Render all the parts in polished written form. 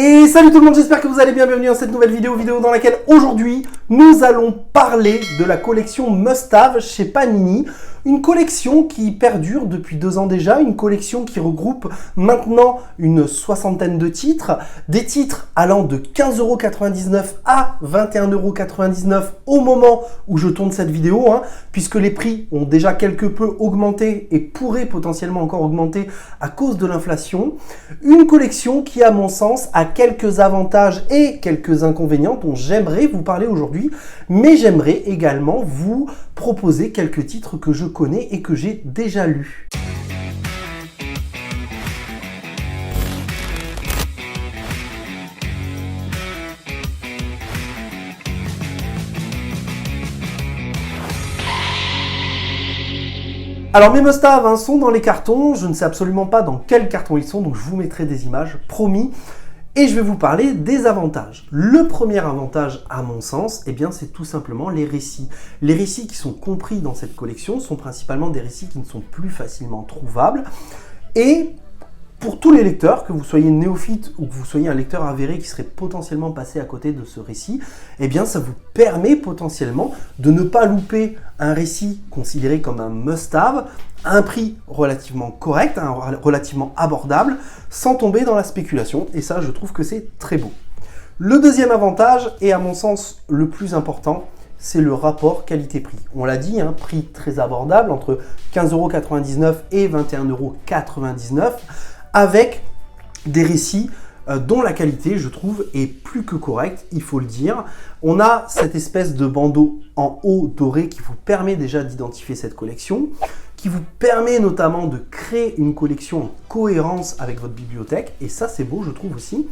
Et salut tout le monde, j'espère que vous allez bien, bienvenue dans cette nouvelle vidéo dans laquelle aujourd'hui nous allons parler de la collection Must Have chez Panini. Une collection qui perdure depuis 2 ans déjà, une collection qui regroupe maintenant une soixantaine de titres, des titres allant de 15,99 € à 21,99 € au moment où je tourne cette vidéo, puisque les prix ont déjà quelque peu augmenté et pourraient potentiellement encore augmenter à cause de l'inflation. Une collection qui, à mon sens, a quelques avantages et quelques inconvénients dont j'aimerais vous parler aujourd'hui, mais j'aimerais également vous proposer quelques titres que je connais et que j'ai déjà lus. Alors mes must-have sont dans les cartons, je ne sais absolument pas dans quel carton ils sont, donc je vous mettrai des images, promis. Et je vais vous parler des avantages. Le premier avantage, à mon sens, c'est tout simplement les récits. Les récits qui sont compris dans cette collection sont principalement des récits qui ne sont plus facilement trouvables. Et pour tous les lecteurs, que vous soyez néophyte ou que vous soyez un lecteur avéré qui serait potentiellement passé à côté de ce récit, ça vous permet potentiellement de ne pas louper un récit considéré comme un must-have, à un prix relativement correct, relativement abordable, sans tomber dans la spéculation. Et ça, je trouve que c'est très beau. Le deuxième avantage, et à mon sens le plus important, c'est le rapport qualité-prix. On l'a dit, prix très abordable, entre 15,99 € et 21,99 €, avec des récits dont la qualité, je trouve, est plus que correcte, il faut le dire. On a cette espèce de bandeau en haut doré qui vous permet déjà d'identifier cette collection, qui vous permet notamment de créer une collection en cohérence avec votre bibliothèque, et ça c'est beau je trouve aussi.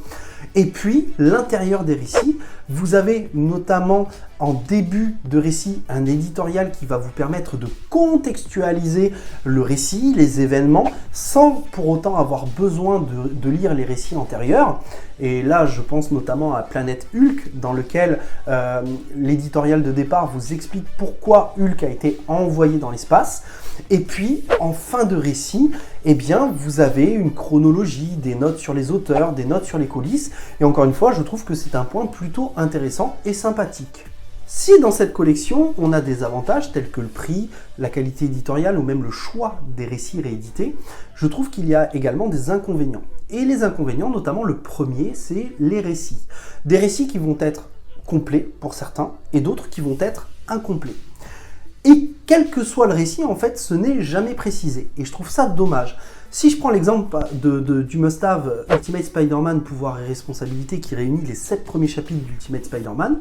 Et puis l'intérieur des récits, vous avez notamment en début de récit un éditorial qui va vous permettre de contextualiser le récit, les événements, sans pour autant avoir besoin de lire les récits antérieurs. Et là, je pense notamment à Planète Hulk, dans lequel l'éditorial de départ vous explique pourquoi Hulk a été envoyé dans l'espace. Et puis, en fin de récit, vous avez une chronologie, des notes sur les auteurs, des notes sur les coulisses. Et encore une fois, je trouve que c'est un point plutôt intéressant et sympathique. Si dans cette collection, on a des avantages tels que le prix, la qualité éditoriale ou même le choix des récits réédités, je trouve qu'il y a également des inconvénients. Et les inconvénients, notamment le premier, c'est les récits. Des récits qui vont être complets pour certains et d'autres qui vont être incomplets. Et quel que soit le récit, en fait, ce n'est jamais précisé. Et je trouve ça dommage. Si je prends l'exemple du must-have Ultimate Spider-Man, pouvoir et responsabilité, qui réunit les 7 premiers chapitres d'Ultimate Spider-Man,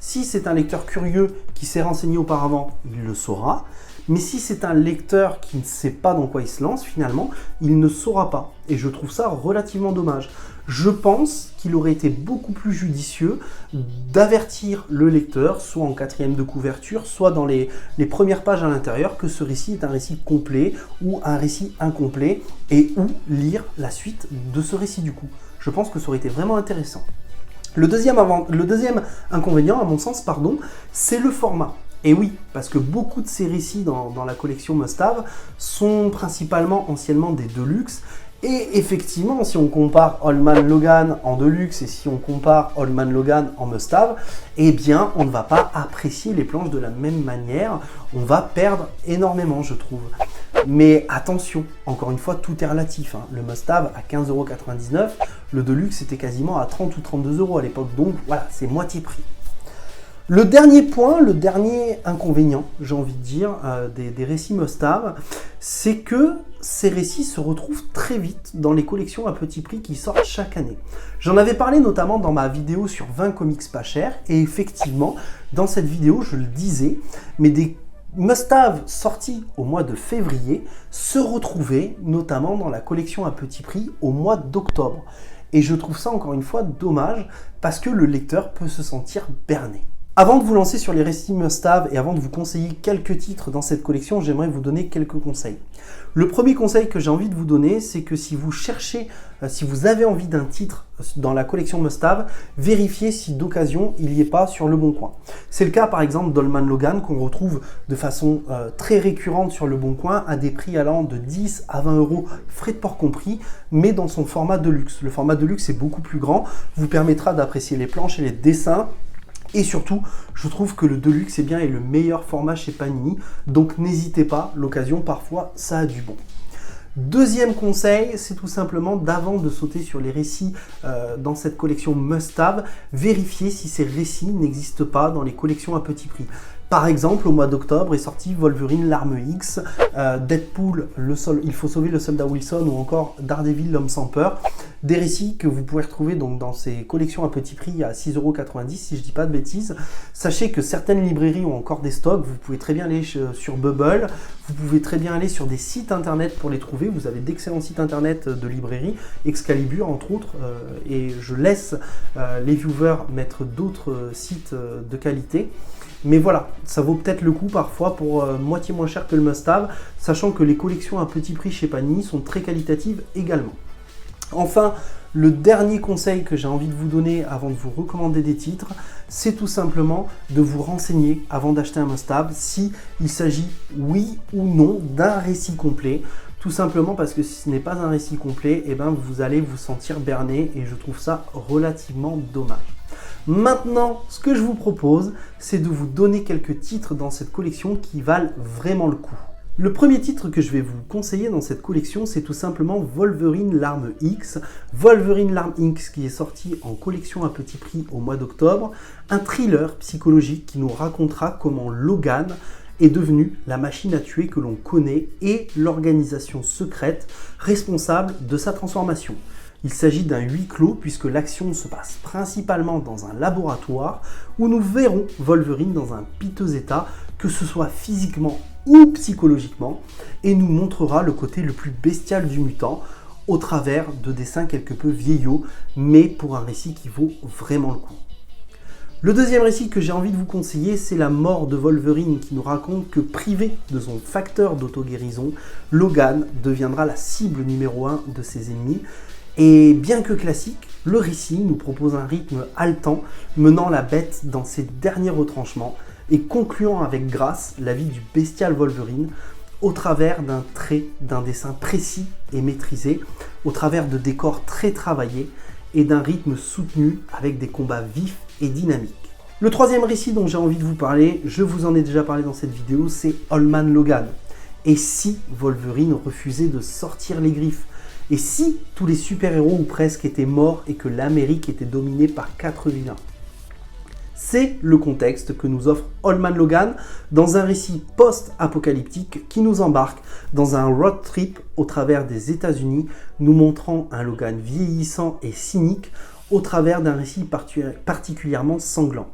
si c'est un lecteur curieux qui s'est renseigné auparavant, il le saura. Mais si c'est un lecteur qui ne sait pas dans quoi il se lance, finalement, il ne saura pas. Et je trouve ça relativement dommage. Je pense qu'il aurait été beaucoup plus judicieux d'avertir le lecteur, soit en 4e de couverture, soit dans les premières pages à l'intérieur, que ce récit est un récit complet ou un récit incomplet, et où lire la suite de ce récit du coup. Je pense que ça aurait été vraiment intéressant. Le deuxième inconvénient, à mon sens, c'est le format. Et oui, parce que beaucoup de ces récits dans la collection Must Have sont principalement anciennement des Deluxe. Et effectivement, si on compare Old Man Logan en Deluxe et si on compare Old Man Logan en Must Have, on ne va pas apprécier les planches de la même manière. On va perdre énormément, je trouve. Mais attention, encore une fois, tout est relatif. Le Must Have à 15,99 €, le Deluxe était quasiment à 30 ou 32 € à l'époque. Donc voilà, c'est moitié prix. Le dernier point, le dernier inconvénient, j'ai envie de dire, des récits Must Have, c'est que ces récits se retrouvent très vite dans les collections à petit prix qui sortent chaque année. J'en avais parlé notamment dans ma vidéo sur 20 comics pas chers, et effectivement, dans cette vidéo, je le disais, mais des must-have sortis au mois de février se retrouvaient notamment dans la collection à petit prix au mois d'octobre. Et je trouve ça encore une fois dommage parce que le lecteur peut se sentir berné. Avant de vous lancer sur les récits must-have et avant de vous conseiller quelques titres dans cette collection, j'aimerais vous donner quelques conseils. Le premier conseil que j'ai envie de vous donner, c'est que si vous cherchez, si vous avez envie d'un titre dans la collection must-have, vérifiez si d'occasion il n'y est pas sur Le Bon Coin. C'est le cas par exemple d'Holman Logan qu'on retrouve de façon très récurrente sur Le Bon Coin à des prix allant de 10 à 20 euros, frais de port compris, mais dans son format de luxe. Le format de luxe est beaucoup plus grand, vous permettra d'apprécier les planches et les dessins. Et surtout, je trouve que le Deluxe est le meilleur format chez Panini, donc n'hésitez pas, l'occasion parfois ça a du bon. Deuxième conseil, c'est tout simplement d'avant de sauter sur les récits dans cette collection must-have, vérifiez si ces récits n'existent pas dans les collections à petit prix. Par exemple, au mois d'octobre est sorti Wolverine l'Arme X, Deadpool, Il faut sauver le soldat Wilson ou encore Daredevil l'Homme sans peur. Des récits que vous pouvez retrouver donc dans ces collections à petit prix à 6,90 € si je ne dis pas de bêtises. Sachez que certaines librairies ont encore des stocks, vous pouvez très bien aller sur Bubble, vous pouvez très bien aller sur des sites internet pour les trouver. Vous avez d'excellents sites internet de librairies, Excalibur entre autres, et je laisse les viewers mettre d'autres sites de qualité. Mais voilà, ça vaut peut-être le coup parfois pour moitié moins cher que le must-have, sachant que les collections à petit prix chez Panini sont très qualitatives également. Enfin, le dernier conseil que j'ai envie de vous donner avant de vous recommander des titres, c'est tout simplement de vous renseigner avant d'acheter un must-have s'il s'agit, oui ou non, d'un récit complet. Tout simplement parce que si ce n'est pas un récit complet, vous allez vous sentir berné et je trouve ça relativement dommage. Maintenant, ce que je vous propose, c'est de vous donner quelques titres dans cette collection qui valent vraiment le coup. Le premier titre que je vais vous conseiller dans cette collection, c'est tout simplement Wolverine l'Arme X. Wolverine l'Arme X qui est sorti en collection à petit prix au mois d'octobre. Un thriller psychologique qui nous racontera comment Logan est devenu la machine à tuer que l'on connaît et l'organisation secrète responsable de sa transformation. Il s'agit d'un huis clos puisque l'action se passe principalement dans un laboratoire où nous verrons Wolverine dans un piteux état, que ce soit physiquement ou psychologiquement, et nous montrera le côté le plus bestial du mutant au travers de dessins quelque peu vieillots, mais pour un récit qui vaut vraiment le coup. Le deuxième récit que j'ai envie de vous conseiller, c'est la mort de Wolverine qui nous raconte que privé de son facteur d'auto-guérison, Logan deviendra la cible numéro 1 de ses ennemis. Et bien que classique, le récit nous propose un rythme haletant, menant la bête dans ses derniers retranchements et concluant avec grâce la vie du bestial Wolverine au travers d'un trait, d'un dessin précis et maîtrisé, au travers de décors très travaillés et d'un rythme soutenu avec des combats vifs et dynamiques. Le troisième récit dont j'ai envie de vous parler, je vous en ai déjà parlé dans cette vidéo, c'est Holman Logan. Et si Wolverine refusait de sortir les griffes? Et si tous les super-héros ou presque étaient morts et que l'Amérique était dominée par 4 vilains? C'est le contexte que nous offre Holman Logan dans un récit post-apocalyptique qui nous embarque dans un road trip au travers des États-Unis, nous montrant un Logan vieillissant et cynique au travers d'un récit particulièrement sanglant.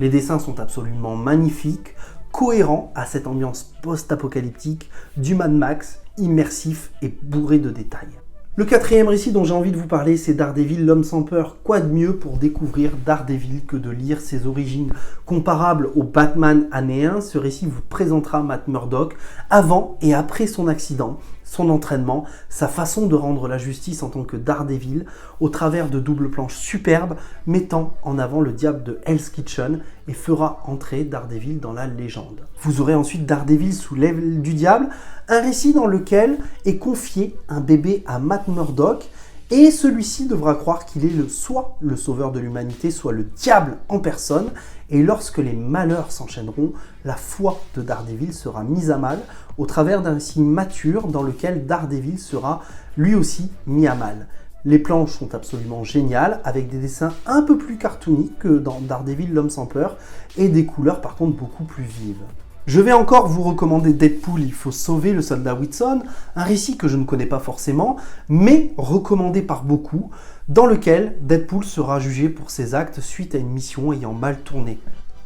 Les dessins sont absolument magnifiques, cohérents à cette ambiance post-apocalyptique du Mad Max, immersif et bourré de détails. Le quatrième récit dont j'ai envie de vous parler, c'est Daredevil l'Homme sans peur. Quoi de mieux pour découvrir Daredevil que de lire ses origines? Comparable au Batman année 1, ce récit vous présentera Matt Murdock avant et après son accident, son entraînement, sa façon de rendre la justice en tant que Daredevil, au travers de doubles planches superbes mettant en avant le diable de Hell's Kitchen et fera entrer Daredevil dans la légende. Vous aurez ensuite Daredevil sous l'aile du diable, un récit dans lequel est confié un bébé à Matt Murdock et celui-ci devra croire qu'il est soit le sauveur de l'humanité, soit le diable en personne. Et lorsque les malheurs s'enchaîneront, la foi de Daredevil sera mise à mal au travers d'un récit mature dans lequel Daredevil sera lui aussi mis à mal. Les planches sont absolument géniales, avec des dessins un peu plus cartoony que dans Daredevil l'Homme sans peur, et des couleurs par contre beaucoup plus vives. Je vais encore vous recommander Deadpool, il faut sauver le soldat Wilson, un récit que je ne connais pas forcément, mais recommandé par beaucoup, dans lequel Deadpool sera jugé pour ses actes suite à une mission ayant mal tourné.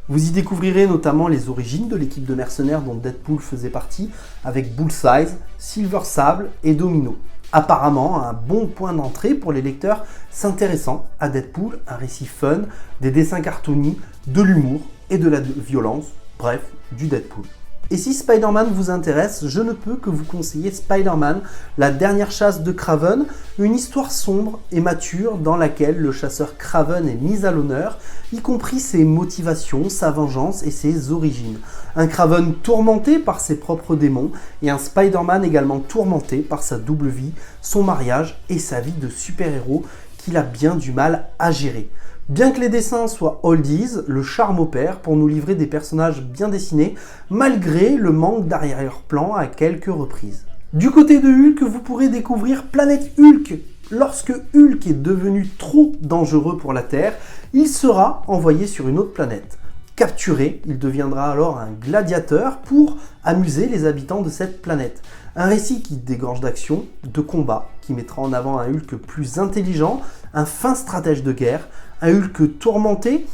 Vous y découvrirez notamment les origines de l'équipe de mercenaires dont Deadpool faisait partie, avec Bullseye, Silver Sable et Domino. Apparemment, un bon point d'entrée pour les lecteurs s'intéressant à Deadpool, un récit fun, des dessins cartoony, de l'humour et de la violence, bref, du Deadpool. Et si Spider-Man vous intéresse, je ne peux que vous conseiller Spider-Man, la dernière chasse de Kraven, une histoire sombre et mature dans laquelle le chasseur Kraven est mis à l'honneur, y compris ses motivations, sa vengeance et ses origines. Un Kraven tourmenté par ses propres démons et un Spider-Man également tourmenté par sa double vie, son mariage et sa vie de super-héros qu'il a bien du mal à gérer. Bien que les dessins soient oldies, le charme opère pour nous livrer des personnages bien dessinés, malgré le manque d'arrière-plan à quelques reprises. Du côté de Hulk, vous pourrez découvrir Planète Hulk. Lorsque Hulk est devenu trop dangereux pour la Terre, il sera envoyé sur une autre planète. Capturé, il deviendra alors un gladiateur pour amuser les habitants de cette planète. Un récit qui dégorge d'action, de combat, qui mettra en avant un Hulk plus intelligent, un fin stratège de guerre, un Hulk tourmenté,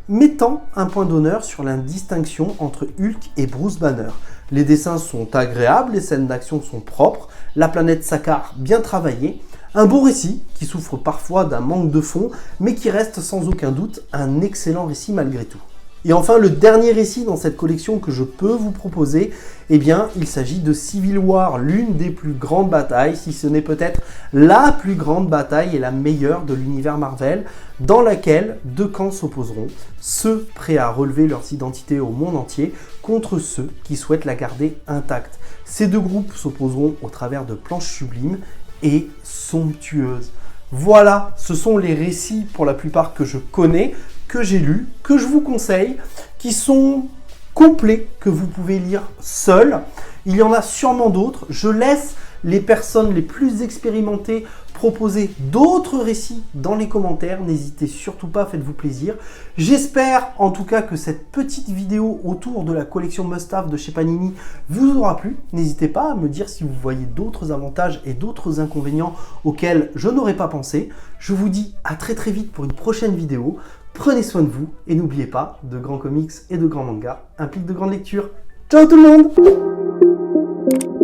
mettant un point d'honneur sur la distinction entre Hulk et Bruce Banner. Les dessins sont agréables, les scènes d'action sont propres, la planète Sakaar bien travaillée, un beau récit qui souffre parfois d'un manque de fond, mais qui reste sans aucun doute un excellent récit malgré tout. Et enfin, le dernier récit dans cette collection que je peux vous proposer, eh bien, il s'agit de Civil War, l'une des plus grandes batailles, si ce n'est peut-être la plus grande bataille et la meilleure de l'univers Marvel, dans laquelle deux camps s'opposeront, ceux prêts à relever leurs identités au monde entier contre ceux qui souhaitent la garder intacte. Ces deux groupes s'opposeront au travers de planches sublimes et somptueuses. Voilà, ce sont les récits pour la plupart que je connais, que j'ai lus, que je vous conseille, qui sont complets, que vous pouvez lire seul. Il y en a sûrement d'autres. Je laisse les personnes les plus expérimentées proposer d'autres récits dans les commentaires. N'hésitez surtout pas, faites-vous plaisir. J'espère en tout cas que cette petite vidéo autour de la collection Must-Have de chez Panini vous aura plu. N'hésitez pas à me dire si vous voyez d'autres avantages et d'autres inconvénients auxquels je n'aurais pas pensé. Je vous dis à très vite pour une prochaine vidéo. Prenez soin de vous et n'oubliez pas, de grands comics et de grands mangas impliquent de grandes lectures. Ciao tout le monde!